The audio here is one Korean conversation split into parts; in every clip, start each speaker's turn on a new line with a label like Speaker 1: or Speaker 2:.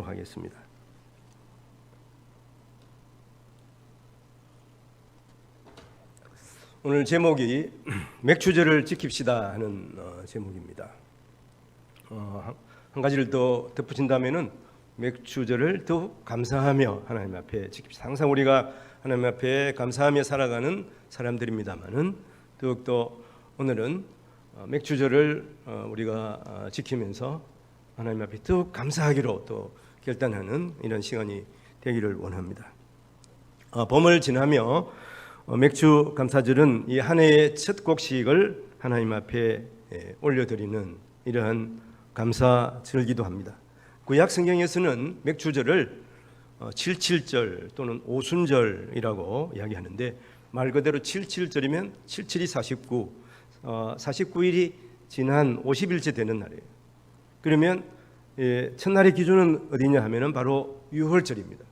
Speaker 1: 하겠습니다. 오늘 제목이 맥주절을 지킵시다 하는 제목입니다. 한 가지를 더 덧붙인다면은 맥주절을 더욱 감사하며 하나님 앞에 지킵시다. 항상 우리가 하나님 앞에 감사하며 살아가는 사람들입니다만은 더욱더 오늘은 맥주절을 우리가 지키면서 하나님 앞에 더욱 감사하기로 또 결단하는 이런 시간이 되기를 원합니다. 봄을 지나며 맥주 감사절은 이 한 해의 첫 곡식을 하나님 앞에 올려드리는 이러한 감사절기도 합니다. 구약 성경에서는 맥주절을 77절 또는 오순절이라고 이야기하는데, 말 그대로 77절이면 77이 49, 49일이 지난 50일째 되는 날이에요. 그러면 첫날의 기준은 어디냐 하면은 바로 유월절입니다.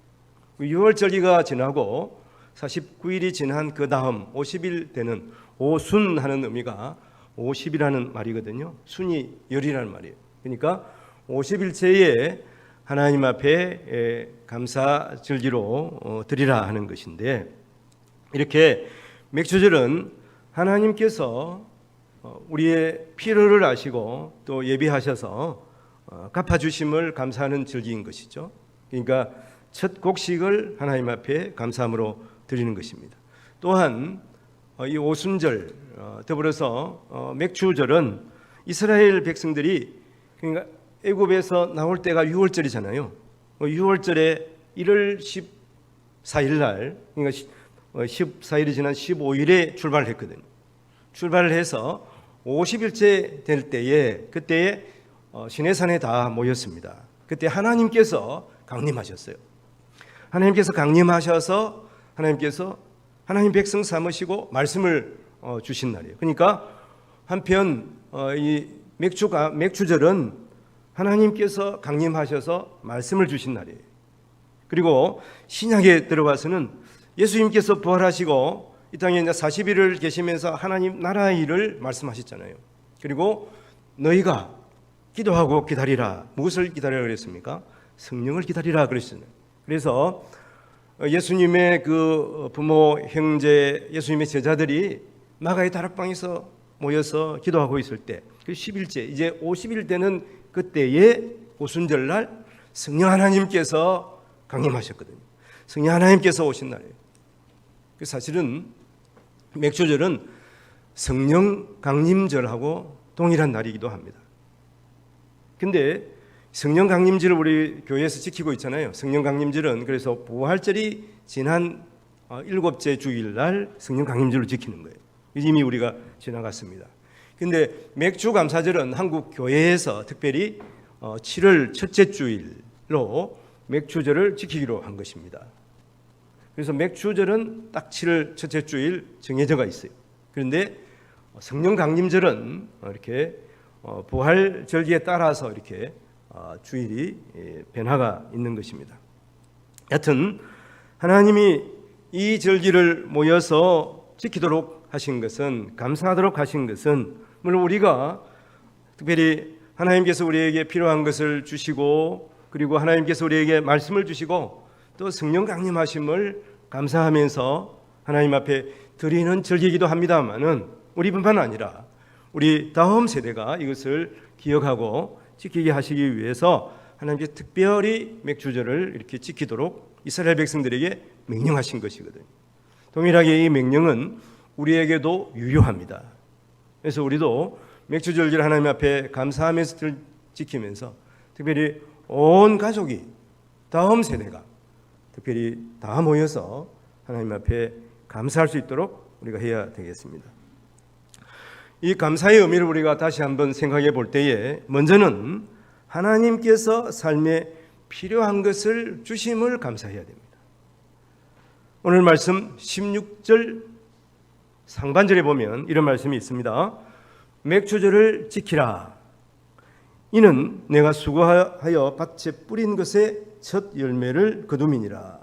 Speaker 1: 6월절기가 지나고 49일이 지난 그 다음 50일 되는 오순하는 의미가 50이라는 말이거든요. 순이 열이라는 말이에요. 그러니까 50일째에 하나님 앞에 감사절기로 드리라 하는 것인데, 이렇게 맥주절은 하나님께서 우리의 필요를 아시고 또 예비하셔서 갚아주심을 감사하는 절기인 것이죠. 그러니까 첫 곡식을 하나님 앞에 감사함으로 드리는 것입니다. 또한 이 오순절 더불어서 맥주절은 이스라엘 백성들이, 그러니까 애굽에서 나올 때가 6월절이잖아요. 6월절에 1월 14일 날, 그러니까 14일이 지난 15일에 출발을 했거든요. 출발을 해서 50일째 될 때에, 그때에 시내산에 다 모였습니다. 그때 하나님께서 강림하셨어요. 하나님께서 강림하셔서 하나님 백성 삼으시고 말씀을 주신 날이에요. 그러니까 한편 이 맥주절은 하나님께서 강림하셔서 말씀을 주신 날이에요. 그리고 신약에 들어가서는 예수님께서 부활하시고 이 땅에 이제 40일을 계시면서 하나님 나라의 일을 말씀하셨잖아요. 그리고 너희가 기도하고 기다리라. 무엇을 기다리라 그랬습니까? 성령을 기다리라 그랬잖아요. 그래서 예수님의 그 부모, 형제, 예수님의 제자들이 마가의 다락방에서 모여서 기도하고 있을 때, 그 10일째, 이제 50일 되는 그때에 오순절날 성령 하나님께서 강림하셨거든요. 성령 하나님께서 오신 날이에요. 사실은 맥주절은 성령 강림절하고 동일한 날이기도 합니다. 근데 성령 강림절을 우리 교회에서 지키고 있잖아요. 성령 강림절은 그래서 부활절이 지난 7째 주일날 성령 강림절을 지키는 거예요. 이미 우리가 지나갔습니다. 근데 맥주 감사절은 한국 교회에서 특별히 7월 첫째 주일로 맥주절을 지키기로 한 것입니다. 그래서 맥주절은 딱 7월 첫째 주일 정해져가 있어요. 그런데 성령 강림절은 이렇게 부활절기에 따라서 이렇게 주일이 변화가 있는 것입니다. 여튼 하나님이 이 절기를 모여서 지키도록 하신 것은, 감사하도록 하신 것은, 물론 우리가 특별히 하나님께서 우리에게 필요한 것을 주시고, 그리고 하나님께서 우리에게 말씀을 주시고, 또 성령 강림하심을 감사하면서 하나님 앞에 드리는 절기이기도 합니다만은, 우리뿐만 아니라 우리 다음 세대가 이것을 기억하고 지키게 하시기 위해서 하나님께서 특별히 맥주절을 이렇게 지키도록 이스라엘 백성들에게 명령하신 것이거든요. 동일하게 이 명령은 우리에게도 유효합니다. 그래서 우리도 맥주절기를 하나님 앞에 감사하면서 지키면서 특별히 온 가족이, 다음 세대가 특별히 다 모여서 하나님 앞에 감사할 수 있도록 우리가 해야 되겠습니다. 이 감사의 의미를 우리가 다시 한번 생각해 볼 때에, 먼저는 하나님께서 삶에 필요한 것을 주심을 감사해야 됩니다. 오늘 말씀 16절 상반절에 보면 이런 말씀이 있습니다. 맥주절을 지키라. 이는 내가 수고하여 밭에 뿌린 것의 첫 열매를 거둠이니라.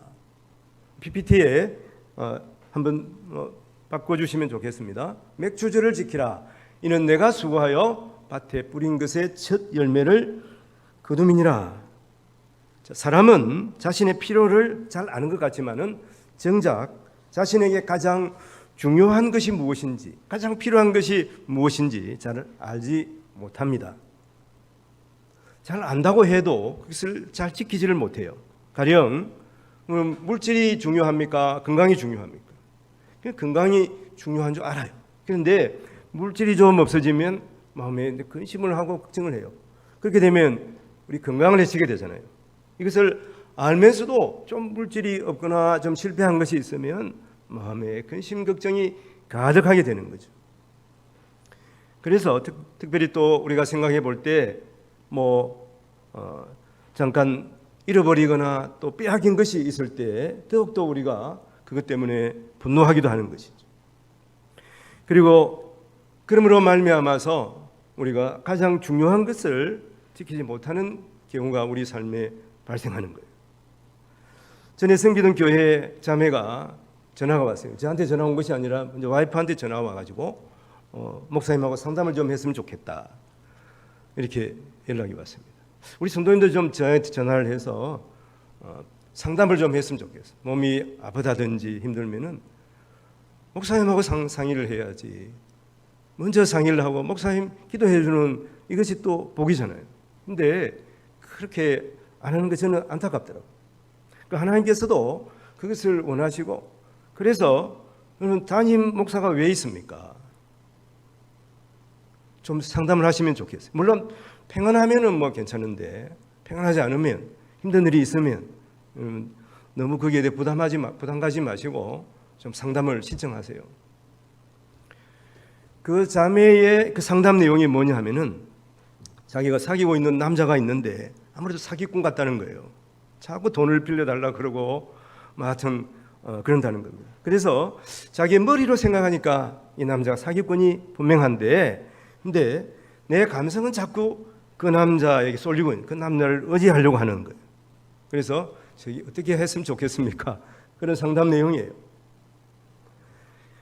Speaker 1: PPT에 한번 바꿔주시면 좋겠습니다. 맥주절을 지키라. 이는 내가 수고하여 밭에 뿌린 것의 첫 열매를 거둠이니라. 사람은 자신의 필요를 잘 아는 것 같지만은 정작 자신에게 가장 중요한 것이 무엇인지, 가장 필요한 것이 무엇인지 잘 알지 못합니다. 잘 안다고 해도 그것을 잘 지키지를 못해요. 가령 물질이 중요합니까? 건강이 중요합니까? 건강이 중요한 줄 알아요. 그런데 물질이 좀 없어지면 마음에 근심을 하고 걱정을 해요. 그렇게 되면 우리 건강을 해치게 되잖아요. 이것을 알면서도 좀 물질이 없거나 좀 실패한 것이 있으면 마음에 근심 걱정이 가득하게 되는 거죠. 그래서 특별히 또 우리가 생각해 볼 때 잠깐 잃어버리거나 또 빼앗긴 것이 있을 때 더욱더 우리가 그것 때문에 분노하기도 하는 것이죠. 그리고 그러므로 말미암아서 우리가 가장 중요한 것을 지키지 못하는 경우가 우리 삶에 발생하는 거예요. 전에 섬기던 교회 자매가 전화가 왔어요. 저한테 전화 온 것이 아니라 먼저 와이프한테 전화가 와가지고 목사님하고 상담을 좀 했으면 좋겠다, 이렇게 연락이 왔습니다. 우리 성도님도 좀 저한테 전화를 해서 상담을 좀 했으면 좋겠어요. 몸이 아프다든지 힘들면은 목사님하고 상의를 해야지. 먼저 상의를 하고 목사님 기도해 주는 이것이 또 복이잖아요. 근데 그렇게 안 하는 게 저는 안타깝더라고요. 하나님께서도 그것을 원하시고, 그래서 여러분 담임 목사가 왜 있습니까? 좀 상담을 하시면 좋겠어요. 물론 평안하면은 괜찮은데 평안하지 않으면, 힘든 일이 있으면 너무 거기에 대해 부담 가지 마시고 좀 상담을 신청하세요. 그 자매의 그 상담 내용이 뭐냐 하면은 자기가 사귀고 있는 남자가 있는데 아무래도 사기꾼 같다는 거예요. 자꾸 돈을 빌려달라 그러고 하여튼 그런다는 겁니다. 그래서 자기 머리로 생각하니까 이 남자가 사기꾼이 분명한데, 근데 내 감성은 자꾸 그 남자에게 쏠리고 있는, 그 남자를 의지하려고 하는 거예요. 그래서 저기 어떻게 했으면 좋겠습니까? 그런 상담 내용이에요.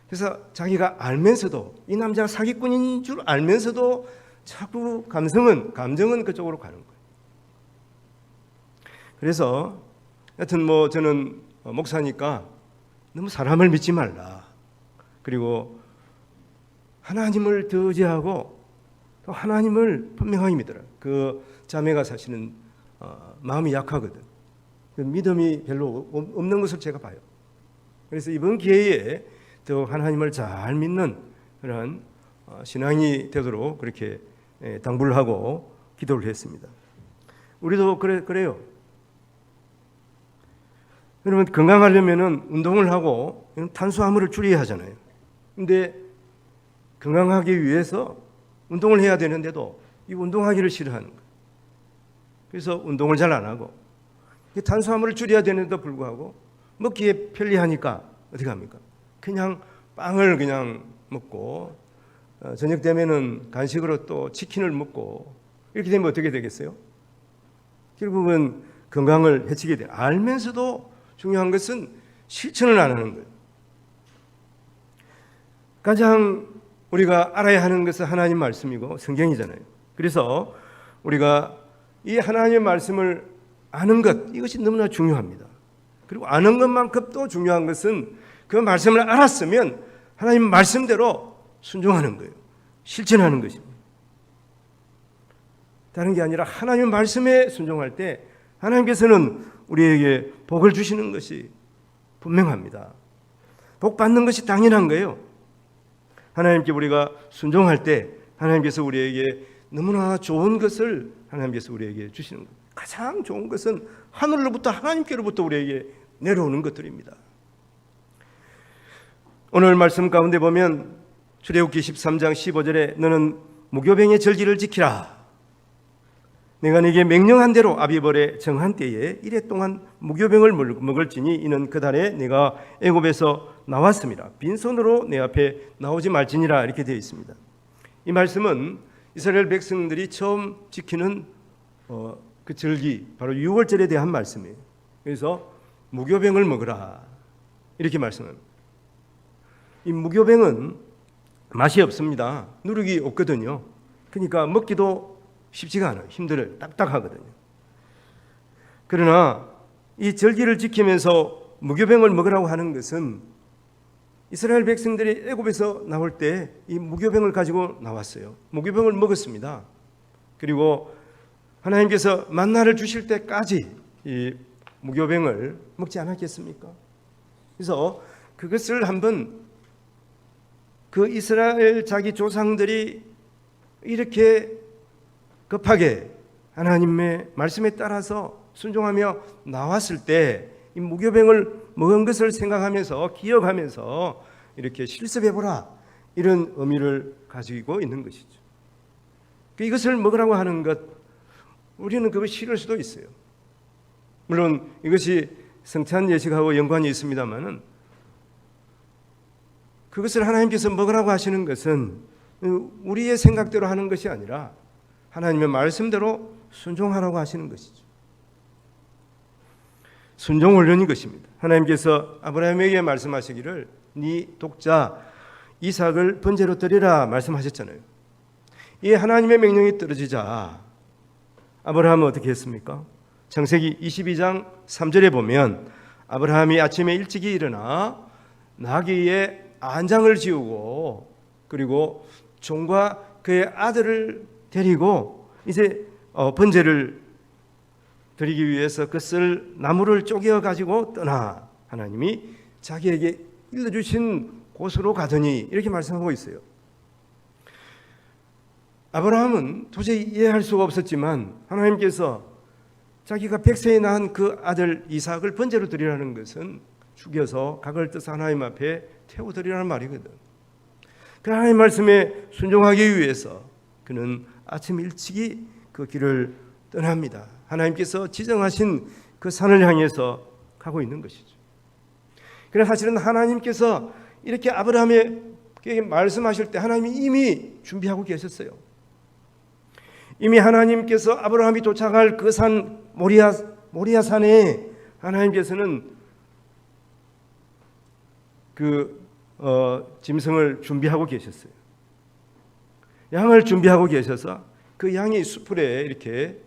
Speaker 1: 그래서 자기가 알면서도, 이 남자가 사기꾼인 줄 알면서도 자꾸 감정은 그쪽으로 가는 거예요. 그래서 하여튼 저는 목사니까 너무 사람을 믿지 말라. 그리고 하나님을 더 의지하고 또 하나님을 분명하게 믿어라. 그 자매가 사실은 마음이 약하거든. 믿음이 별로 없는 것을 제가 봐요. 그래서 이번 기회에 더 하나님을 잘 믿는 그런 신앙이 되도록 그렇게 당부를 하고 기도를 했습니다. 우리도 그래요. 여러분 건강하려면은 운동을 하고 탄수화물을 줄여야 하잖아요. 근데 건강하기 위해서 운동을 해야 되는데도 이 운동하기를 싫어하는 거예요. 그래서 운동을 잘 안 하고 탄수화물을 줄여야 되는데도 불구하고 먹기에 편리하니까 어떻게 합니까? 그냥 빵을 그냥 먹고 저녁 되면은 간식으로 또 치킨을 먹고, 이렇게 되면 어떻게 되겠어요? 결국은 건강을 해치게 돼요. 알면서도 중요한 것은 실천을 안 하는 거예요. 가장 우리가 알아야 하는 것은 하나님 말씀이고 성경이잖아요. 그래서 우리가 이 하나님의 말씀을 아는 것, 이것이 너무나 중요합니다. 그리고 아는 것만큼 또 중요한 것은 그 말씀을 알았으면 하나님 말씀대로 순종하는 거예요. 실천하는 것입니다. 다른 게 아니라 하나님 말씀에 순종할 때 하나님께서는 우리에게 복을 주시는 것이 분명합니다. 복 받는 것이 당연한 거예요. 하나님께 우리가 순종할 때 하나님께서 우리에게 너무나 좋은 것을 하나님께서 우리에게 주시는 거예요. 가장 좋은 것은 하늘로부터, 하나님께로부터 우리에게 내려오는 것들입니다. 오늘 말씀 가운데 보면 출애굽기 13장 15절에 너는 무교병의 절기를 지키라. 내가 네게 명령한 대로 아비벌의 정한 때에 이래 동안 무교병을 먹을지니 이는 그 달에 내가 애굽에서 나왔습니다. 빈손으로 내 앞에 나오지 말지니라, 이렇게 되어 있습니다. 이 말씀은 이스라엘 백성들이 처음 지키는 그 절기, 바로 6월절에 대한 말씀이에요. 그래서 무교병을 먹으라, 이렇게 말씀합니다. 이 무교병은 맛이 없습니다. 누룩이 없거든요. 그러니까 먹기도 쉽지가 않아요. 힘들어요. 딱딱하거든요. 그러나 이 절기를 지키면서 무교병을 먹으라고 하는 것은 이스라엘 백성들이 애굽에서 나올 때 이 무교병을 가지고 나왔어요. 무교병을 먹었습니다. 그리고 하나님께서 만나를 주실 때까지 이 무교병을 먹지 않았겠습니까? 그래서 그것을 한번 그 이스라엘 자기 조상들이 이렇게 급하게 하나님의 말씀에 따라서 순종하며 나왔을 때 이 무교병을 먹은 것을 생각하면서 기억하면서 이렇게 실습해보라, 이런 의미를 가지고 있는 것이죠. 이것을 먹으라고 하는 것, 우리는 그거 싫을 수도 있어요. 물론 이것이 성찬 예식하고 연관이 있습니다만은 그것을 하나님께서 먹으라고 하시는 것은 우리의 생각대로 하는 것이 아니라 하나님의 말씀대로 순종하라고 하시는 것이죠. 순종 훈련인 것입니다. 하나님께서 아브라함에게 말씀하시기를 네 독자 이삭을 번제로 드리라 말씀하셨잖아요. 이 하나님의 명령이 떨어지자 아브라함은 어떻게 했습니까? 창세기 22장 3절에 보면 아브라함이 아침에 일찍이 일어나 나귀의 안장을 지우고 그리고 종과 그의 아들을 데리고 이제 번제를 드리기 위해서 그 쓸 나무를 쪼개어 가지고 떠나 하나님이 자기에게 일러주신 곳으로 가더니, 이렇게 말씀하고 있어요. 아브라함은 도저히 이해할 수가 없었지만 하나님께서 자기가 100세에 낳은 그 아들 이삭을 번제로 드리라는 것은 죽여서 각을 떠서 하나님 앞에 태워드리라는 말이거든. 그 하나님 말씀에 순종하기 위해서 그는 아침 일찍이 그 길을 떠납니다. 하나님께서 지정하신 그 산을 향해서 가고 있는 것이죠. 그래서 사실은 하나님께서 이렇게 아브라함에게 말씀하실 때 하나님이 이미 준비하고 계셨어요. 이미 하나님께서 아브라함이 도착할 그 산 모리아 산에 하나님께서는 그 짐승을 준비하고 계셨어요. 양을 준비하고 계셔서 그 양이 수풀에 이렇게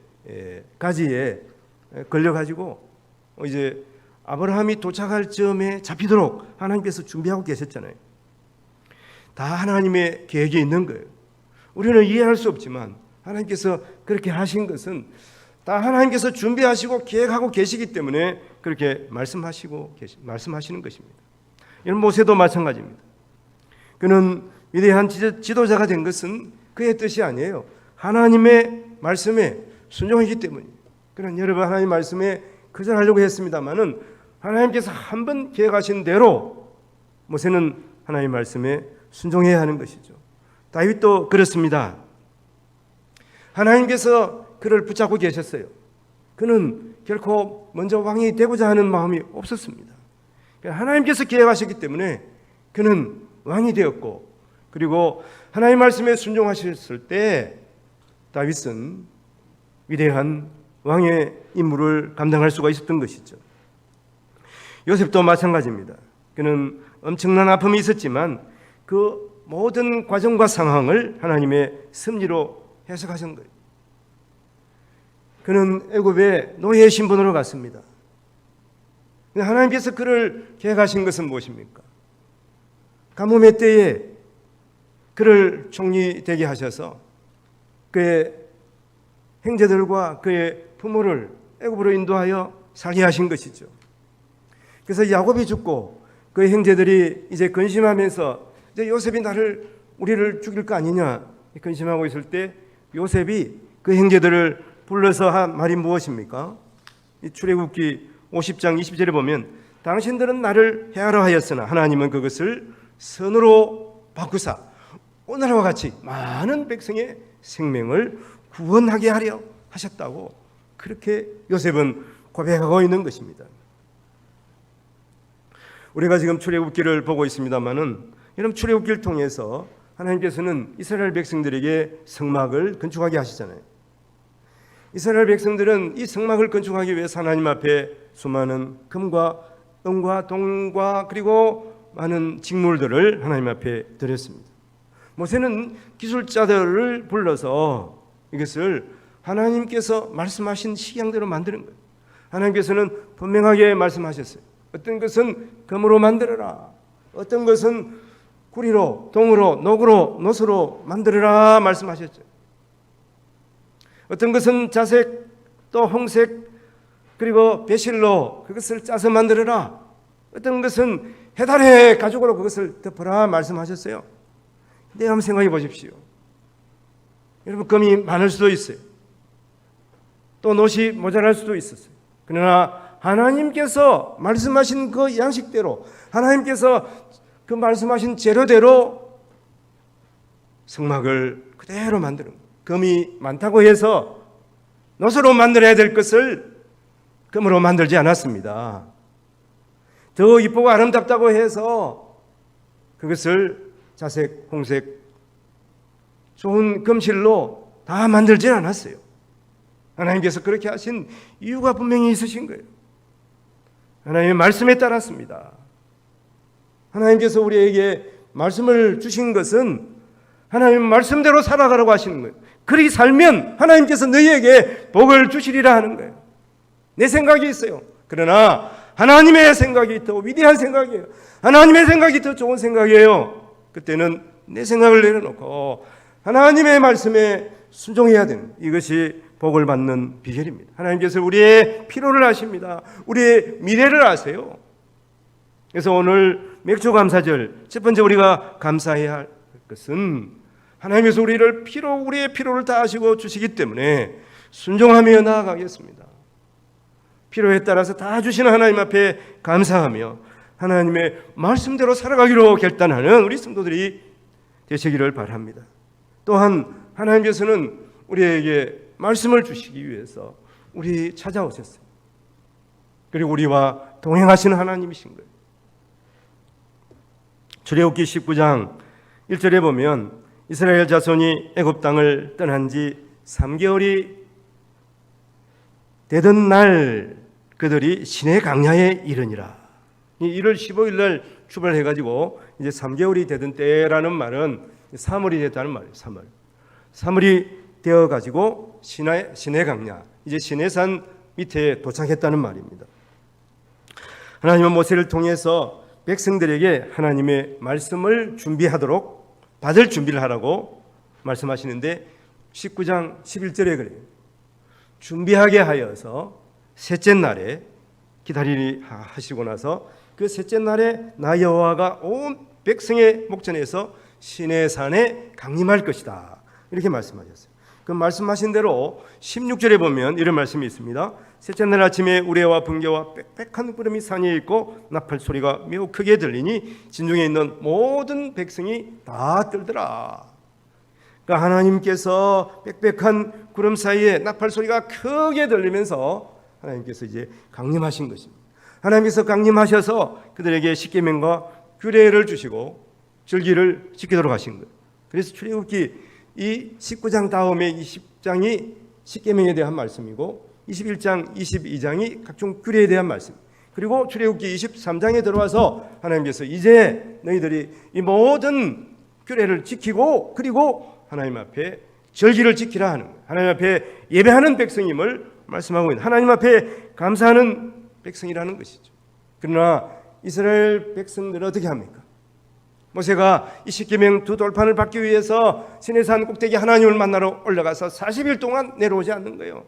Speaker 1: 가지에 걸려가지고 이제 아브라함이 도착할 즈음에 잡히도록 하나님께서 준비하고 계셨잖아요. 다 하나님의 계획이 있는 거예요. 우리는 이해할 수 없지만 하나님께서 그렇게 하신 것은 다 하나님께서 준비하시고 계획하고 계시기 때문에 그렇게 말씀하시는 것입니다. 이런 모세도 마찬가지입니다. 그는 위대한 지도자가 된 것은 그의 뜻이 아니에요. 하나님의 말씀에 순종했기 때문이에요. 그런 여러분 하나님 말씀에 거절하려고 했습니다만은 하나님께서 한번 계획하신 대로 모세는 하나님 말씀에 순종해야 하는 것이죠. 다윗도 그렇습니다. 하나님께서 그를 붙잡고 계셨어요. 그는 결코 먼저 왕이 되고자 하는 마음이 없었습니다. 하나님께서 계획하셨기 때문에 그는 왕이 되었고, 그리고 하나님 말씀에 순종하셨을 때 다윗은 위대한 왕의 임무를 감당할 수가 있었던 것이죠. 요셉도 마찬가지입니다. 그는 엄청난 아픔이 있었지만 그 모든 과정과 상황을 하나님의 섭리로 해석하신 거예요. 그는 애굽의 노예 신분으로 갔습니다. 하나님께서 그를 계획하신 것은 무엇입니까? 가뭄의 때에 그를 총리 되게 하셔서 그의 형제들과 그의 부모를 애굽으로 인도하여 살게 하신 것이죠. 그래서 야곱이 죽고 그의 형제들이 이제 근심하면서 이제 요셉이 우리를 죽일 거 아니냐 근심하고 있을 때 요셉이 그 형제들을 불러서 한 말이 무엇입니까? 이 출애굽기 50장 20절에 보면 당신들은 나를 해하려 하였으나 하나님은 그것을 선으로 바꾸사 오늘과 같이 많은 백성의 생명을 구원하게 하려 하셨다고 그렇게 요셉은 고백하고 있는 것입니다. 우리가 지금 출애굽기를 보고 있습니다만은 이런 출애굽기를 통해서 하나님께서는 이스라엘 백성들에게 성막을 건축하게 하시잖아요. 이스라엘 백성들은 이 성막을 건축하기 위해서 하나님 앞에 수많은 금과 은과 동과 그리고 많은 직물들을 하나님 앞에 드렸습니다. 모세는 기술자들을 불러서 이것을 하나님께서 말씀하신 식양대로 만드는 거예요. 하나님께서는 분명하게 말씀하셨어요. 어떤 것은 금으로 만들어라, 어떤 것은 구리로, 동으로, 녹으로, 노수로 만들어라 말씀하셨죠. 어떤 것은 자색, 또 홍색, 그리고 배실로 그것을 짜서 만들어라. 어떤 것은 해달의 가죽으로 그것을 덮어라 말씀하셨어요. 근데 한번 생각해 보십시오. 여러분, 금이 많을 수도 있어요. 또 노시 모자랄 수도 있었어요. 그러나 하나님께서 말씀하신 그 양식대로, 하나님께서 그 말씀하신 재료대로 성막을 그대로 만드는 거예요. 금이 많다고 해서 노수로 만들어야 될 것을 금으로 만들지 않았습니다. 더 이쁘고 아름답다고 해서 그것을 자색, 홍색, 좋은 금실로 다 만들지 않았어요. 하나님께서 그렇게 하신 이유가 분명히 있으신 거예요. 하나님의 말씀에 따랐습니다. 하나님께서 우리에게 말씀을 주신 것은 하나님의 말씀대로 살아가라고 하시는 거예요. 그렇게 살면 하나님께서 너희에게 복을 주시리라 하는 거예요. 내 생각이 있어요. 그러나 하나님의 생각이 더 위대한 생각이에요. 하나님의 생각이 더 좋은 생각이에요. 그때는 내 생각을 내려놓고 하나님의 말씀에 순종해야 되는, 이것이 복을 받는 비결입니다. 하나님께서 우리의 필요를 아십니다. 우리의 미래를 아세요. 그래서 오늘 맥주 감사절 첫 번째 우리가 감사해야 할 것은 하나님께서 우리의 필요를 다 아시고 주시기 때문에 순종하며 나아가겠습니다. 필요에 따라서 다 주시는 하나님 앞에 감사하며 하나님의 말씀대로 살아가기로 결단하는 우리 성도들이 되시기를 바랍니다. 또한 하나님께서는 우리에게 말씀을 주시기 위해서 우리 찾아오셨어요. 그리고 우리와 동행하시는 하나님이신 거예요. 출애굽기 19장 1절에 보면 이스라엘 자손이 애굽 땅을 떠난 지 3개월이 되던 날 그들이 시내 강야에 이르니라. 1월 15일 날 출발해가지고 이제 3개월이 되던 때라는 말은 3월이 됐다는 말이에요. 3월이 되어가지고 시내 강야, 이제 시내산 밑에 도착했다는 말입니다. 하나님은 모세를 통해서 백성들에게 하나님의 말씀을 준비하도록 받을 준비를 하라고 말씀하시는데 19장 11절에 그래요. 준비하게 하여서 셋째 날에 기다리리 하시고 나서 그 셋째 날에 나 여호와가 온 백성의 목전에서 시내산에 강림할 것이다. 이렇게 말씀하셨어요. 그 말씀하신 대로 16절에 보면 이런 말씀이 있습니다. 셋째 날 아침에 우레와 번개와 빽빽한 구름이 산에 있고 나팔 소리가 매우 크게 들리니 진중에 있는 모든 백성이 다 떨더라. 그러니까 하나님께서 빽빽한 구름 사이에 나팔 소리가 크게 들리면서 하나님께서 이제 강림하신 것입니다. 하나님께서 강림하셔서 그들에게 십계명과 규례를 주시고 절기를 지키도록 하신 거예요. 그래서 출애굽기 이 19장 다음에 20장이 십계명에 대한 말씀이고 21장, 22장이 각종 규례에 대한 말씀. 그리고 출애굽기 23장에 들어와서 하나님께서 이제 너희들이 이 모든 규례를 지키고 그리고 하나님 앞에 절기를 지키라 하는 거예요. 하나님 앞에 예배하는 백성임을 말씀하고 있는, 하나님 앞에 감사하는 백성이라는 것이죠. 그러나 이스라엘 백성들은 어떻게 합니까? 모세가 이 십계명 두 돌판을 받기 위해서 시내산 꼭대기 하나님을 만나러 올라가서 40일 동안 내려오지 않는 거예요.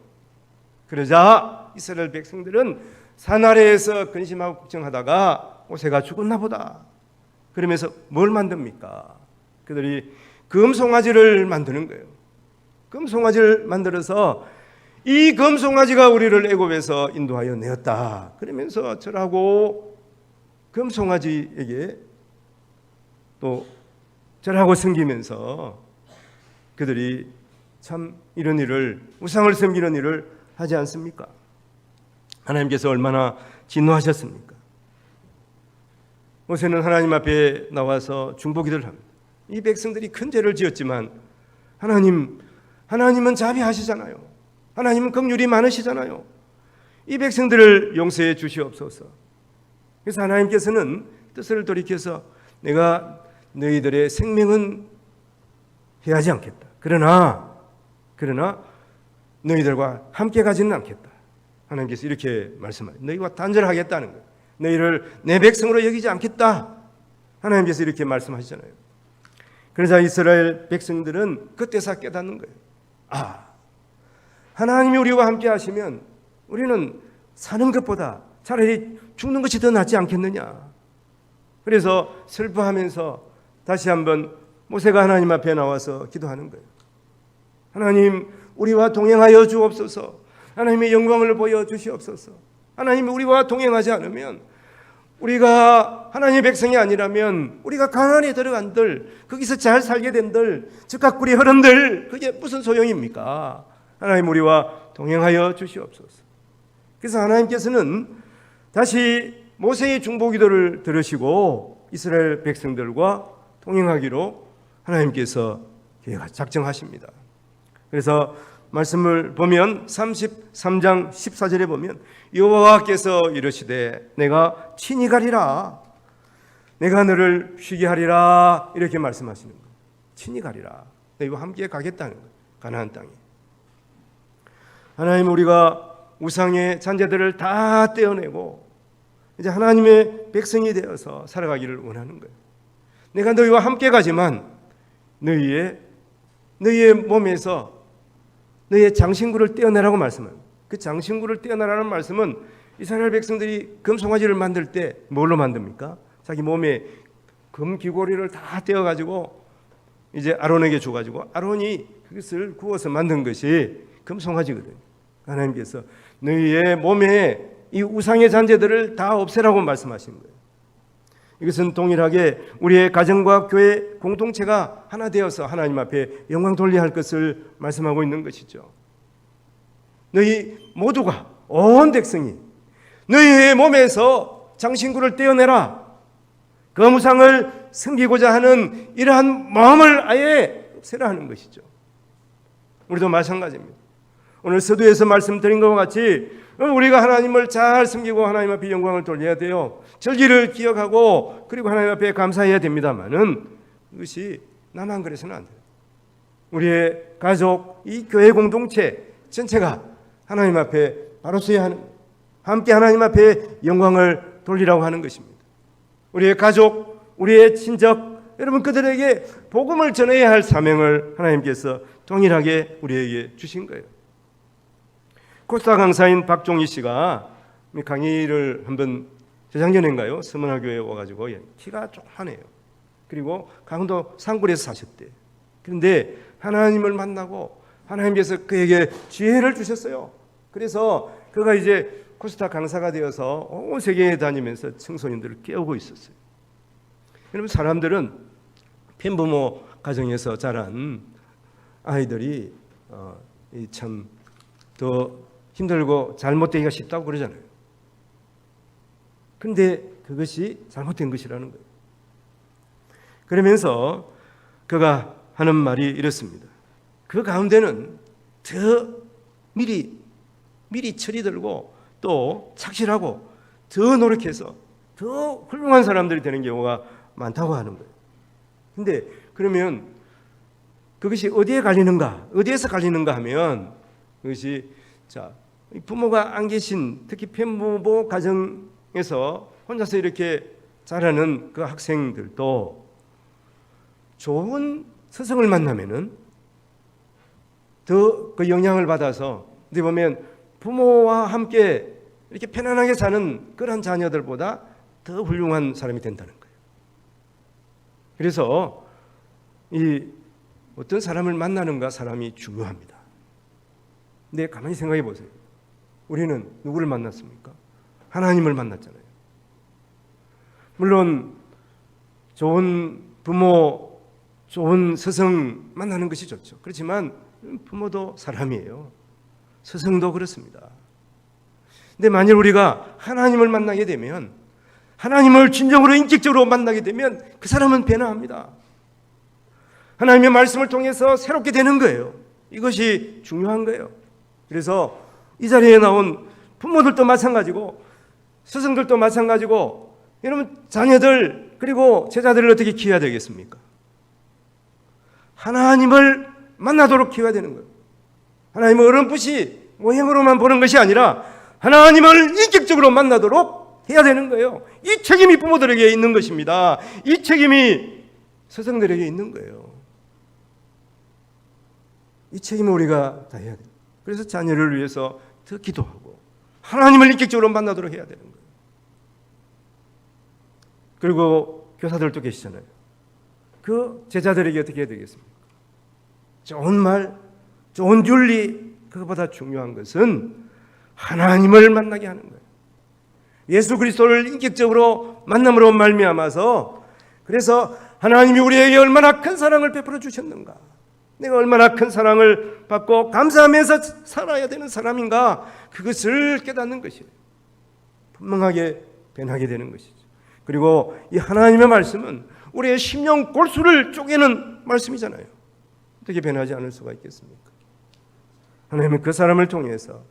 Speaker 1: 그러자 이스라엘 백성들은 산 아래에서 근심하고 걱정하다가 모세가 죽었나 보다. 그러면서 뭘 만듭니까? 그들이 금송아지를 만드는 거예요. 금송아지를 만들어서 이 금송아지가 우리를 애굽에서 인도하여 내었다. 그러면서 절하고 금송아지에게 또 절하고 섬기면서 그들이 참 이런 일을, 우상을 섬기는 일을 하지 않습니까? 하나님께서 얼마나 진노하셨습니까? 모세는 하나님 앞에 나와서 중보기도를 합니다. 이 백성들이 큰 죄를 지었지만 하나님은 자비하시잖아요. 하나님은 긍휼이 많으시잖아요. 이 백성들을 용서해 주시옵소서. 그래서 하나님께서는 뜻을 돌이켜서 내가 너희들의 생명은 해하지 않겠다. 그러나 너희들과 함께 가지는 않겠다. 하나님께서 이렇게 말씀하세요. 너희와 단절하겠다는 거예요. 너희를 내 백성으로 여기지 않겠다. 하나님께서 이렇게 말씀하시잖아요. 그러자 이스라엘 백성들은 그때서 깨닫는 거예요. 아, 하나님이 우리와 함께 하시면 우리는 사는 것보다 차라리 죽는 것이 더 낫지 않겠느냐. 그래서 슬퍼하면서 다시 한번 모세가 하나님 앞에 나와서 기도하는 거예요. 하나님, 우리와 동행하여 주옵소서. 하나님의 영광을 보여주시옵소서. 하나님이 우리와 동행하지 않으면, 우리가 하나님의 백성이 아니라면 우리가 가나안에 들어간들, 거기서 잘 살게 된들, 즉각 꿀이 흐른들, 그게 무슨 소용입니까? 하나님, 우리와 동행하여 주시옵소서. 그래서 하나님께서는 다시 모세의 중보기도를 들으시고 이스라엘 백성들과 동행하기로 하나님께서 작정하십니다. 그래서 말씀을 보면 33장 14절에 보면 여호와께서 이르시되 내가 친히 가리라, 내가 너를 쉬게 하리라, 이렇게 말씀하시는 거예요. 친히 가리라, 너희와 함께 가겠다는 거예요. 가나안 땅에. 하나님, 우리가 우상의 잔재들을 다 떼어내고 이제 하나님의 백성이 되어서 살아가기를 원하는 거예요. 내가 너희와 함께 가지만 너희의 몸에서 너희의 장신구를 떼어내라고 말씀합니다. 그 장신구를 떼어내라는 말씀은 이스라엘 백성들이 금송아지를 만들 때 뭘로 만듭니까? 자기 몸에 금 귀고리를 다 떼어가지고 이제 아론에게 줘가지고 아론이 그것을 구워서 만든 것이 금송아지거든요. 하나님께서 너희의 몸에 이 우상의 잔재들을 다 없애라고 말씀하신 거예요. 이것은 동일하게 우리의 가정과 교회 공동체가 하나 되어서 하나님 앞에 영광 돌려야 할 것을 말씀하고 있는 것이죠. 너희 모두가, 온 백성이 너희의 몸에서 장신구를 떼어내라. 그 우상을 섬기고자 하는 이러한 마음을 아예 없애라 하는 것이죠. 우리도 마찬가지입니다. 오늘 서두에서 말씀드린 것과 같이 우리가 하나님을 잘 섬기고 하나님 앞에 영광을 돌려야 돼요. 절기를 기억하고 그리고 하나님 앞에 감사해야 됩니다만은 그것이 나만 그래서는 안 돼요. 우리의 가족, 이 교회 공동체 전체가 하나님 앞에 바로 서야 하는, 함께 하나님 앞에 영광을 돌리라고 하는 것입니다. 우리의 가족, 우리의 친척, 여러분 그들에게 복음을 전해야 할 사명을 하나님께서 동일하게 우리에게 주신 거예요. 코스타 강사인 박종희 씨가 강의를 한번 재작년인가요? 서문화교회에 와가지고 키가 조그마해요. 그리고 강원도 산골에서 사셨대. 그런데 하나님을 만나고 하나님께서 그에게 지혜를 주셨어요. 그래서 그가 이제 코스타 강사가 되어서 온 세계에 다니면서 청소년들을 깨우고 있었어요. 여러분, 사람들은 편부모 가정에서 자란 아이들이 참 더 힘들고 잘못되기가 쉽다고 그러잖아요. 그런데 그것이 잘못된 것이라는 거예요. 그러면서 그가 하는 말이 이렇습니다. 그 가운데는 더 미리 철이 들고 또 착실하고 더 노력해서 더 훌륭한 사람들이 되는 경우가 많다고 하는 거예요. 그런데 그러면 그것이 어디에 갈리는가? 어디에서 갈리는가 하면 그것이 부모가 안 계신, 특히 편부모 가정에서 혼자서 이렇게 자라는 그 학생들도 좋은 스승을 만나면은 더 그 영향을 받아서 어떻게 보면 부모와 함께 이렇게 편안하게 사는 그런 자녀들보다 더 훌륭한 사람이 된다는 거예요. 그래서 이 어떤 사람을 만나는가, 사람이 중요합니다. 근데 가만히 생각해 보세요. 우리는 누구를 만났습니까? 하나님을 만났잖아요. 물론 좋은 부모, 좋은 스승 만나는 것이 좋죠. 그렇지만 부모도 사람이에요. 스승도 그렇습니다. 근데 만일 우리가 하나님을 만나게 되면, 하나님을 진정으로 인격적으로 만나게 되면 그 사람은 변화합니다. 하나님의 말씀을 통해서 새롭게 되는 거예요. 이것이 중요한 거예요. 그래서 이 자리에 나온 부모들도 마찬가지고 스승들도 마찬가지고, 여러분 자녀들 그리고 제자들을 어떻게 키워야 되겠습니까? 하나님을 만나도록 키워야 되는 거예요. 하나님은 어렴풋이 모형으로만 보는 것이 아니라 하나님을 인격적으로 만나도록 해야 되는 거예요. 이 책임이 부모들에게 있는 것입니다. 이 책임이 서성들에게 있는 거예요. 이 책임을 우리가 다 해야 돼요. 그래서 자녀를 위해서 더 기도하고 하나님을 인격적으로 만나도록 해야 되는 거예요. 그리고 교사들도 계시잖아요. 그 제자들에게 어떻게 해야 되겠습니까? 좋은 말, 좋은 윤리, 그것보다 중요한 것은 하나님을 만나게 하는 거예요. 예수 그리스도를 인격적으로 만남으로 말미암아서, 그래서 하나님이 우리에게 얼마나 큰 사랑을 베풀어 주셨는가, 내가 얼마나 큰 사랑을 받고 감사하면서 살아야 되는 사람인가, 그것을 깨닫는 것이에요. 분명하게 변하게 되는 것이죠. 그리고 이 하나님의 말씀은 우리의 심령 골수를 쪼개는 말씀이잖아요. 어떻게 변하지 않을 수가 있겠습니까? 하나님은 그 사람을 통해서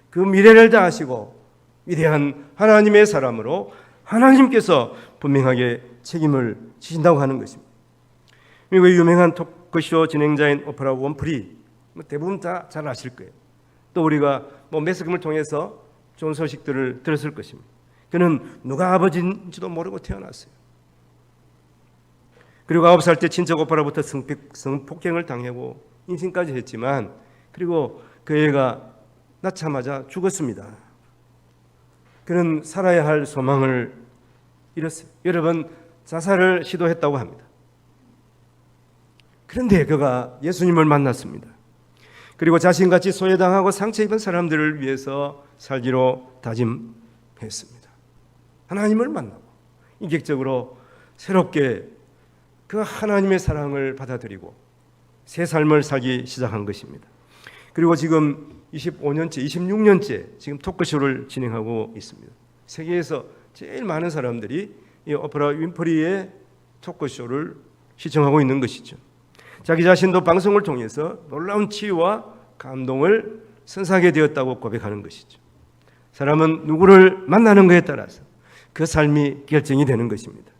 Speaker 1: 그 미래를 다 아시고 위대한 하나님의 사람으로 하나님께서 분명하게 책임을 지신다고 하는 것입니다. 미국의 유명한 토크쇼 진행자인 오프라 윈프리, 대부분 다 잘 아실 거예요. 또 우리가 매스컴을 통해서 좋은 소식들을 들었을 것입니다. 그는 누가 아버지인지도 모르고 태어났어요. 그리고 9살 때 친척 오빠로부터 성폭행을 당하고 임신까지 했지만, 그리고 그 애가 낳자마자 죽었습니다. 그는 살아야 할 소망을 잃었어요. 여러 번 자살을 시도했다고 합니다. 그런데 그가 예수님을 만났습니다. 그리고 자신같이 소외당하고 상처 입은 사람들을 위해서 살기로 다짐했습니다. 하나님을 만나고 인격적으로 새롭게 그 하나님의 사랑을 받아들이고 새 삶을 살기 시작한 것입니다. 그리고 지금 25년째, 26년째 지금 토크쇼를 진행하고 있습니다. 세계에서 제일 많은 사람들이 이 오프라 윈프리의 토크쇼를 시청하고 있는 것이죠. 자기 자신도 방송을 통해서 놀라운 치유와 감동을 선사하게 되었다고 고백하는 것이죠. 사람은 누구를 만나는 것에 따라서 그 삶이 결정이 되는 것입니다.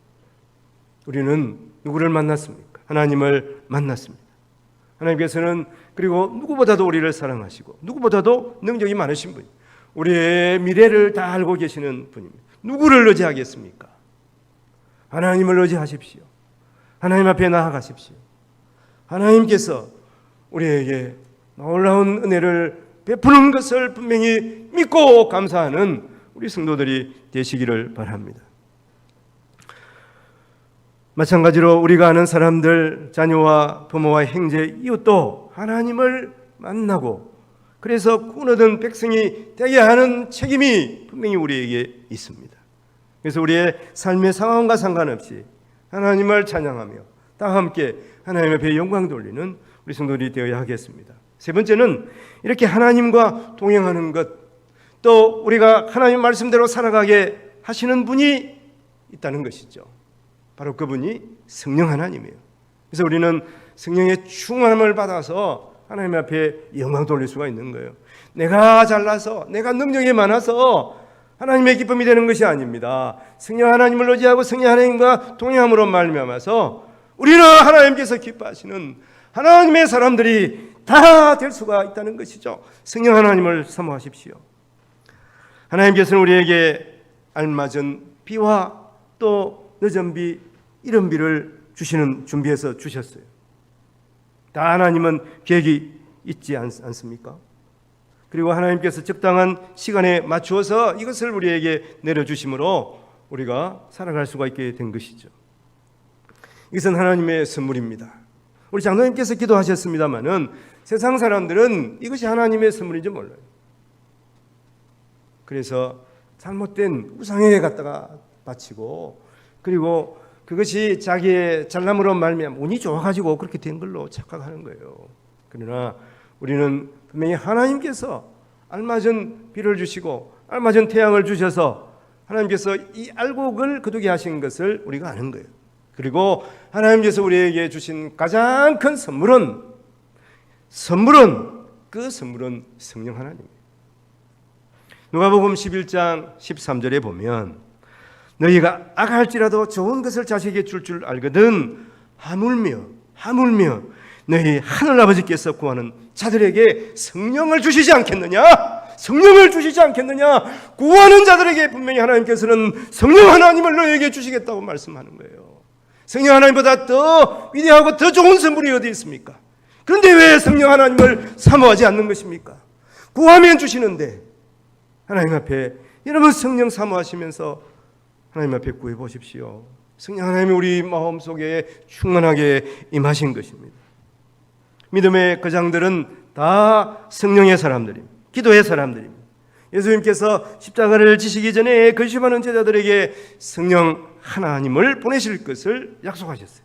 Speaker 1: 우리는 누구를 만났습니까? 하나님을 만났습니다. 하나님께서는 그리고 누구보다도 우리를 사랑하시고 누구보다도 능력이 많으신 분이에요. 우리의 미래를 다 알고 계시는 분입니다. 누구를 의지하겠습니까? 하나님을 의지하십시오. 하나님 앞에 나아가십시오. 하나님께서 우리에게 놀라운 은혜를 베푸는 것을 분명히 믿고 감사하는 우리 성도들이 되시기를 바랍니다. 마찬가지로 우리가 아는 사람들, 자녀와 부모와 형제, 이웃도 하나님을 만나고 그래서 구원 얻은 백성이 되게 하는 책임이 분명히 우리에게 있습니다. 그래서 우리의 삶의 상황과 상관없이 하나님을 찬양하며 다 함께 하나님 앞에 영광 돌리는 우리 성도들이 되어야 하겠습니다. 세 번째는 이렇게 하나님과 동행하는 것, 또 우리가 하나님 말씀대로 살아가게 하시는 분이 있다는 것이죠. 바로 그분이 성령 하나님이에요. 그래서 우리는 성령의 충만함을 받아서 하나님 앞에 영광 돌릴 수가 있는 거예요. 내가 잘나서, 내가 능력이 많아서 하나님의 기쁨이 되는 것이 아닙니다. 성령 하나님을 의지하고 성령 하나님과 동행함으로 말미암아서 우리는 하나님께서 기뻐하시는 하나님의 사람들이 다 될 수가 있다는 것이죠. 성령 하나님을 사모하십시오. 하나님께서는 우리에게 알맞은 비와 또 늦은 비, 이른 비를 준비해서 주셨어요. 다 하나님은 계획이 있지 않습니까? 그리고 하나님께서 적당한 시간에 맞추어서 이것을 우리에게 내려주심으로 우리가 살아갈 수가 있게 된 것이죠. 이것은 하나님의 선물입니다. 우리 장로님께서 기도하셨습니다마는 세상 사람들은 이것이 하나님의 선물인지 몰라요. 그래서 잘못된 우상에 갖다가 바치고, 그리고 그것이 자기의 잘남으로 말미암아 운이 좋아가지고 그렇게 된 걸로 착각하는 거예요. 그러나 우리는 분명히 하나님께서 알맞은 비를 주시고 알맞은 태양을 주셔서 하나님께서 이 알곡을 거두게 하신 것을 우리가 아는 거예요. 그리고 하나님께서 우리에게 주신 가장 큰 선물은 성령 하나님이에요. 누가복음 11장 13절에 보면 너희가 악할지라도 좋은 것을 자식에게 줄 알거든 하물며 너희 하늘아버지께서 구하는 자들에게 성령을 주시지 않겠느냐? 성령을 주시지 않겠느냐? 구하는 자들에게 분명히 하나님께서는 성령 하나님을 너에게 주시겠다고 말씀하는 거예요. 성령 하나님보다 더 위대하고 더 좋은 선물이 어디 있습니까? 그런데 왜 성령 하나님을 사모하지 않는 것입니까? 구하면 주시는데 하나님 앞에 여러분 성령 사모하시면서 하나님 앞에 구해 보십시오. 성령 하나님이 우리 마음속에 충만하게 임하신 것입니다. 믿음의 거장들은 다 성령의 사람들입니다. 기도의 사람들입니다. 예수님께서 십자가를 지시기 전에 근심하는 제자들에게 성령 하나님을 보내실 것을 약속하셨어요.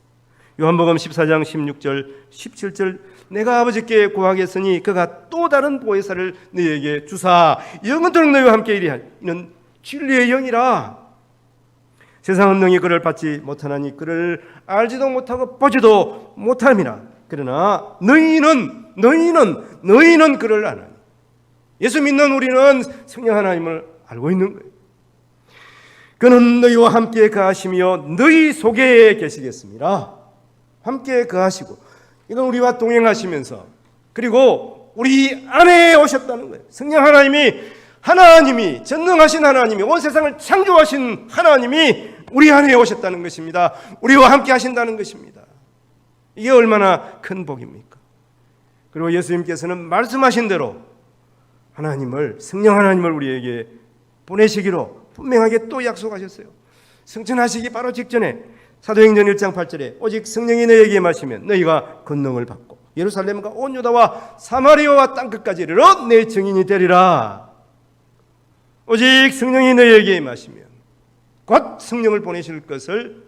Speaker 1: 요한복음 14장 16절 17절 내가 아버지께 구하겠으니 그가 또 다른 보혜사를 너희에게 주사 영원토록 너희와 함께 이리하니 이는 진리의 영이라. 세상은 능히 그를 받지 못하나니 그를 알지도 못하고 보지도 못함이라. 그러나 너희는 그를 아나니. 예수 믿는 우리는 성령 하나님을 알고 있는 거예요. 그는 너희와 함께 거하시며 너희 속에 계시겠습니다. 함께 거하시고 이건 우리와 동행하시면서 그리고 우리 안에 오셨다는 거예요. 성령 하나님이 전능하신 하나님이 온 세상을 창조하신 하나님이 우리 안에 오셨다는 것입니다. 우리와 함께 하신다는 것입니다. 이게 얼마나 큰 복입니까? 그리고 예수님께서는 말씀하신 대로 성령 하나님을 우리에게 보내시기로 분명하게 또 약속하셨어요. 승천하시기 바로 직전에 사도행전 1장 8절에 오직 성령이 너희에게 임하시면 너희가 권능을 받고 예루살렘과 온 유다와 사마리아와 땅끝까지 이르러 내 증인이 되리라. 오직 성령이 너희에게 임하시면 곧 성령을 보내실 것을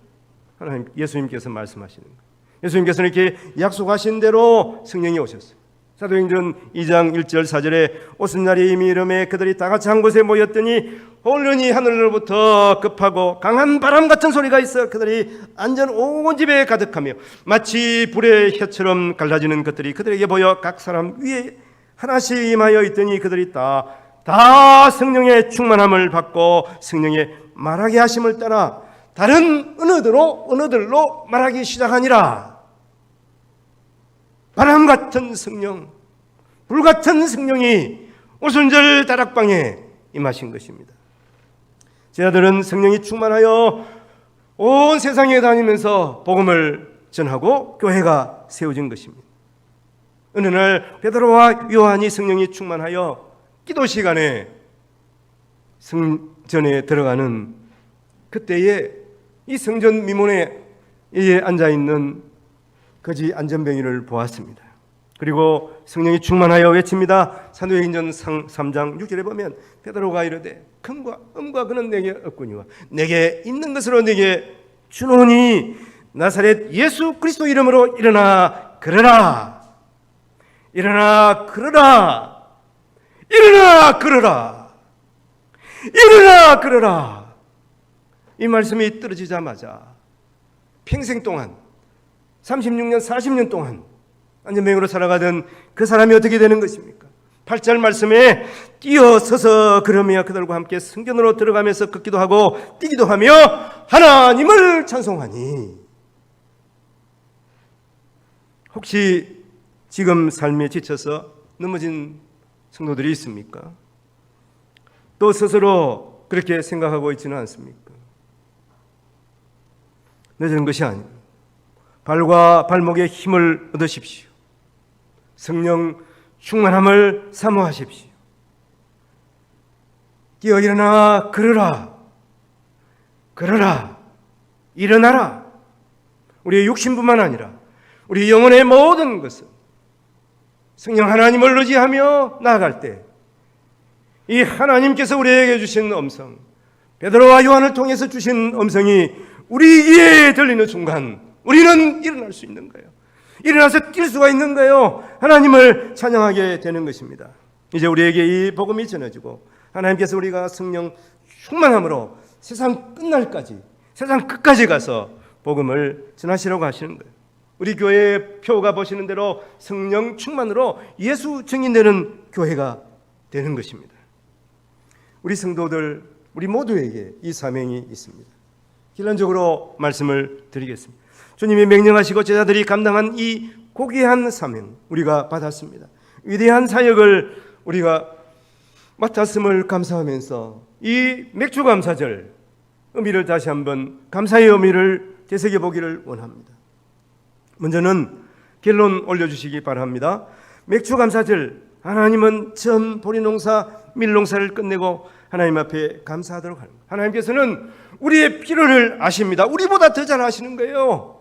Speaker 1: 예수님께서 말씀하시는 거예요. 예수님께서는 이렇게 약속하신 대로 성령이 오셨어요. 사도행전 2장 1절 4절에 오순날이 이미 이름에 그들이 다 같이 한 곳에 모였더니 홀연히 하늘로부터 급하고 강한 바람 같은 소리가 있어 그들이 앉은 온 집에 가득하며 마치 불의 혀처럼 갈라지는 것들이 그들에게 보여 각 사람 위에 하나씩 임하여 있더니 그들이 다 성령의 충만함을 받고 성령의 말하게 하심을 따라 다른 언어들로 말하기 시작하니라. 바람 같은 성령, 불 같은 성령이 오순절 다락방에 임하신 것입니다. 제자들은 성령이 충만하여 온 세상에 다니면서 복음을 전하고 교회가 세워진 것입니다. 어느 날 베드로와 요한이 성령이 충만하여 기도 시간에 성전에 들어가는 그때에 이 성전 미문에 앉아있는 거지 안전뱅이를 보았습니다. 그리고 성령이 충만하여 외칩니다. 사도행전 3장 6절에 보면 베드로가 이르되 금과 은과 그는 내게 없거니와 내게 있는 것으로 내게 주노니 나사렛 예수 그리스도 이름으로 일어나 걸으라. 일어나 걸으라. 일어나 걸으라. 일어나 걸으라. 이 말씀이 떨어지자마자 평생 동안 36년 40년 동안 안전뱅이로 살아가던 그 사람이 어떻게 되는 것입니까? 8절 말씀에 뛰어서서 걸으며 그들과 함께 성전으로 들어가면서 걷기도 하고 뛰기도 하며 하나님을 찬송하니. 혹시 지금 삶에 지쳐서 넘어진 성도들이 있습니까? 또 스스로 그렇게 생각하고 있지는 않습니까? 늦은 것이 아닙니다. 발과 발목에 힘을 얻으십시오. 성령 충만함을 사모하십시오. 뛰어 일어나 걸으라. 걸으라. 일어나라. 우리의 육신뿐만 아니라 우리 영혼의 모든 것은 성령 하나님을 의지하며 나아갈 때 이 하나님께서 우리에게 주신 음성, 베드로와 요한을 통해서 주신 음성이 우리 이에 들리는 순간 우리는 일어날 수 있는 거예요. 일어나서 뛸 수가 있는 거예요. 하나님을 찬양하게 되는 것입니다. 이제 우리에게 이 복음이 전해지고 하나님께서 우리가 성령 충만함으로 세상 끝날까지, 세상 끝까지 가서 복음을 전하시려고 하시는 거예요. 우리 교회의 표가 보시는 대로 성령 충만으로 예수 증인되는 교회가 되는 것입니다. 우리 성도들, 우리 모두에게 이 사명이 있습니다. 결론적으로 말씀을 드리겠습니다. 주님이 명령하시고 제자들이 감당한 이 고귀한 사명 우리가 받았습니다. 위대한 사역을 우리가 맡았음을 감사하면서 이 맥주 감사절 의미를 다시 한번 감사의 의미를 되새겨 보기를 원합니다. 먼저는 결론 올려주시기 바랍니다. 맥주 감사절, 하나님은 전 보리농사 밀농사를 끝내고 하나님 앞에 감사하도록 하는 거예요. 하나님께서는 우리의 필요를 아십니다. 우리보다 더 잘 아시는 거예요.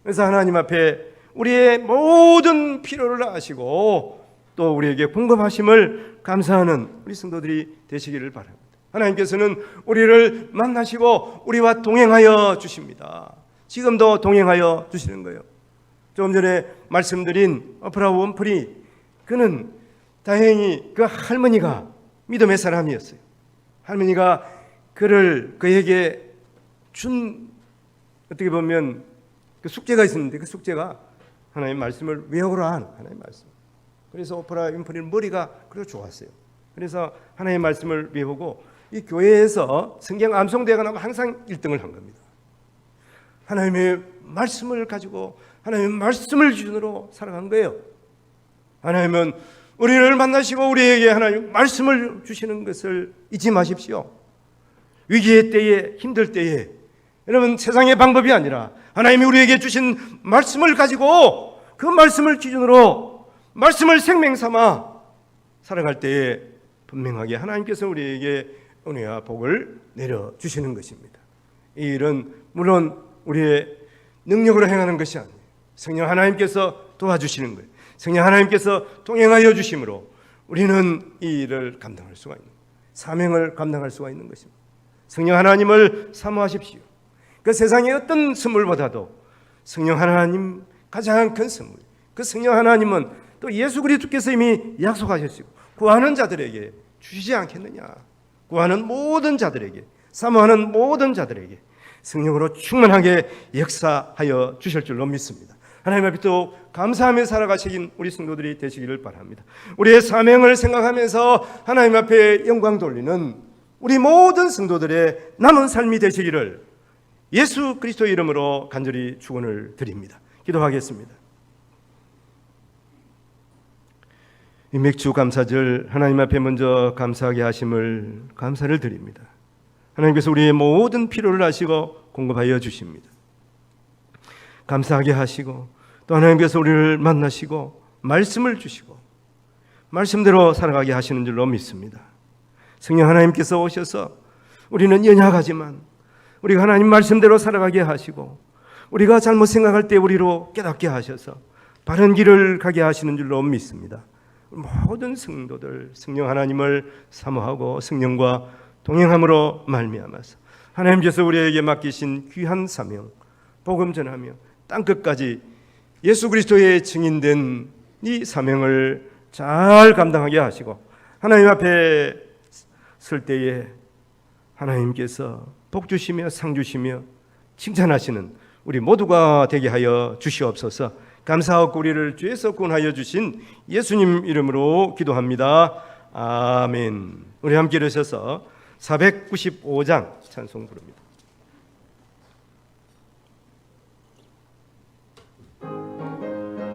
Speaker 1: 그래서 하나님 앞에 우리의 모든 필요를 아시고 또 우리에게 공급하심을 감사하는 우리 성도들이 되시기를 바랍니다. 하나님께서는 우리를 만나시고 우리와 동행하여 주십니다. 지금도 동행하여 주시는 거예요. 조금 전에 말씀드린 오프라 윈프리, 그는 다행히 그 할머니가 믿음의 사람이었어요. 할머니가 그에게 준 어떻게 보면 그 숙제가 있었는데 그 숙제가 하나님의 말씀을 외우라 하는 하나님의 말씀. 그래서 오프라 윈프리는 머리가 그래도 좋았어요. 그래서 하나님의 말씀을 외우고 이 교회에서 성경 암송대회가 나면 항상 1등을 한 겁니다. 하나님의 말씀을 가지고 하나님의 말씀을 기준으로 살아간 거예요. 하나님은 우리를 만나시고 우리에게 하나님 말씀을 주시는 것을 잊지 마십시오. 위기의 때에, 힘들 때에 여러분, 세상의 방법이 아니라 하나님이 우리에게 주신 말씀을 가지고 그 말씀을 기준으로 말씀을 생명 삼아 살아갈 때에 분명하게 하나님께서 우리에게 은혜와 복을 내려주시는 것입니다. 이 일은 물론 우리의 능력으로 행하는 것이 아니에요. 성령 하나님께서 도와주시는 거예요. 성령 하나님께서 동행하여 주심으로 우리는 이 일을 감당할 수가 있는 거예요. 사명을 감당할 수가 있는 것입니다. 성령 하나님을 사모하십시오. 그 세상의 어떤 선물보다도 성령 하나님 가장 큰 선물. 그 성령 하나님은 또 예수 그리스도께서 이미 약속하셨고 구하는 자들에게 주시지 않겠느냐. 구하는 모든 자들에게, 사모하는 모든 자들에게 성령으로 충만하게 역사하여 주실 줄로 믿습니다. 하나님 앞에 또 감사하며 살아가시긴 우리 성도들이 되시기를 바랍니다. 우리의 사명을 생각하면서 하나님 앞에 영광 돌리는 우리 모든 성도들의 남은 삶이 되시기를 예수 그리스도의 이름으로 간절히 축원을 드립니다. 기도하겠습니다. 이 맥주 감사절 하나님 앞에 먼저 감사하게 하심을 감사를 드립니다. 하나님께서 우리의 모든 필요를 아시고 공급하여 주십니다. 감사하게 하시고 또 하나님께서 우리를 만나시고 말씀을 주시고 말씀대로 살아가게 하시는 줄로 믿습니다. 성령 하나님께서 오셔서 우리는 연약하지만 우리가 하나님 말씀대로 살아가게 하시고 우리가 잘못 생각할 때 우리로 깨닫게 하셔서 바른 길을 가게 하시는 줄로 믿습니다. 모든 성도들 성령 하나님을 사모하고 성령과 동행함으로 말미암아서 하나님께서 우리에게 맡기신 귀한 사명 복음 전하며 땅끝까지 예수 그리스도의 증인된 이 사명을 잘 감당하게 하시고 하나님 앞에 설 때에 하나님께서 복 주시며 상 주시며 칭찬하시는 우리 모두가 되게 하여 주시옵소서. 감사하고 우리를 죄에서 구원하여 주신 예수님 이름으로 기도합니다. 아멘. 우리 함께 일으셔서 495장 찬송 부릅니다.